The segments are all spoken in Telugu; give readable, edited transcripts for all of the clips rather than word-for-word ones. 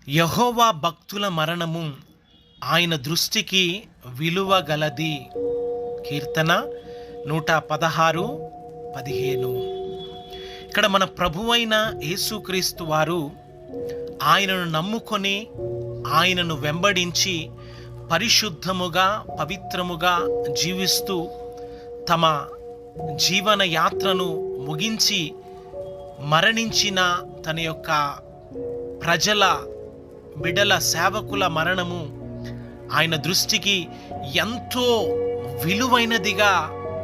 యెహోవా భక్తుల మరణము ఆయన దృష్టికి విలువ గలది. కీర్తన 116:15. ఇక్కడ మన ప్రభువైన యేసుక్రీస్తు వారు ఆయనను నమ్ముకొని ఆయనను వెంబడించి పరిశుద్ధముగా పవిత్రముగా జీవిస్తూ తమ జీవన యాత్రను ముగించి మరణించిన తన యొక్క ప్రజల బిడల సేవకుల మరణము ఆయన దృష్టికి ఎంతో విలువైనదిగా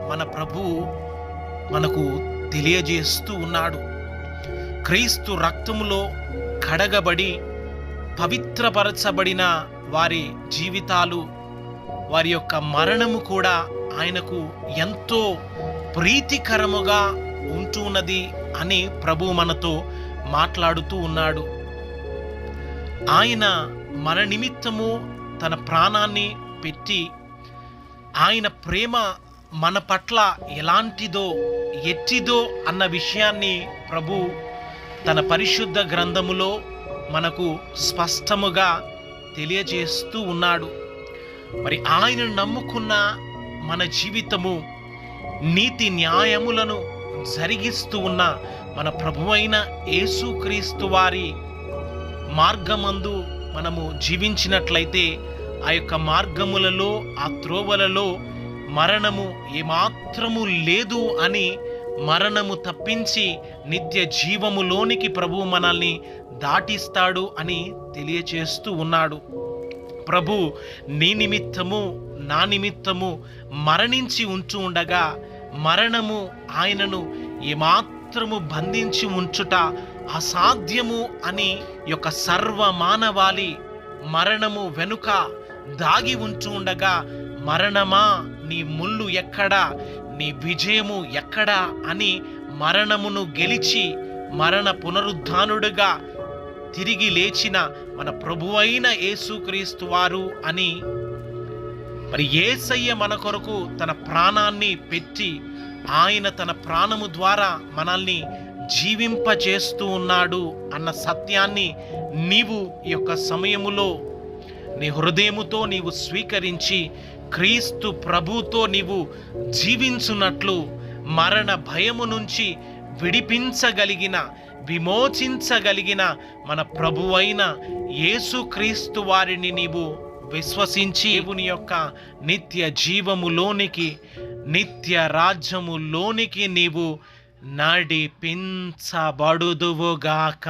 మన ప్రభువు మనకు తెలియజేస్తూ ఉన్నాడు. క్రీస్తు రక్తములో కడగబడి పవిత్రపరచబడిన వారి జీవితాలు, వారి యొక్క మరణము కూడా ఆయనకు ఎంతో ప్రీతికరముగా ఉంటున్నది అని ప్రభు మనతో మాట్లాడుతూ ఉన్నాడు. ఆయన మన నిమిత్తము తన ప్రాణాన్ని పెట్టి ఆయన ప్రేమ మన పట్ల ఎలాంటిదో ఎట్టిదో అన్న విషయాన్ని ప్రభు తన పరిశుద్ధ గ్రంథములో మనకు స్పష్టముగా తెలియజేస్తూ ఉన్నాడు. మరి ఆయనను నమ్ముకున్న మన జీవితము నీతి న్యాయములను జరిగిస్తూ ఉన్న మన ప్రభువైన యేసుక్రీస్తు వారి మార్గమందు మనము జీవించినట్లయితే ఆ యొక్క మార్గములలో ఆ త్రోవలలో మరణము ఏమాత్రము లేదు అని మరణము తప్పించి నిత్య జీవములోనికి ప్రభువు మనల్ని దాటిస్తాడు అని తెలియచేస్తూ ఉన్నాడు. ప్రభు నీ నిమిత్తము నా నిమిత్తము మరణించి ఉంటూ ఉండగా మరణము ఆయనను ఏమాత్రము బంధించి ఉంచుట అసాధ్యము అని యొక్క సర్వ మానవాళి మరణము వెనుక దాగి ఉంటూ ఉండగా, మరణమా నీ ముళ్ళు ఎక్కడా, నీ విజయము ఎక్కడా అని మరణమును గెలిచి మరణ పునరుద్ధానుడుగా తిరిగి లేచిన మన ప్రభువైన యేసుక్రీస్తు వారు అని, మరి యేసయ్య మన కొరకు తన ప్రాణాన్ని పెట్టి ఆయన తన ప్రాణము ద్వారా మనల్ని జీవింపచేస్తూ ఉన్నాడు అన్న సత్యాన్ని నీవు ఈ యొక్క సమయములో నీ హృదయముతో నీవు స్వీకరించి క్రీస్తు ప్రభుతో నీవు జీవించున్నట్లు మరణ భయము నుంచి విడిపించగలిగిన విమోచించగలిగిన మన ప్రభువైన యేసుక్రీస్తు వారిని నీవు విశ్వసించి దేవుని యొక్క నిత్య జీవములోనికి నిత్య రాజ్యములోనికి నీవు నడిపించబడుదువుగాక.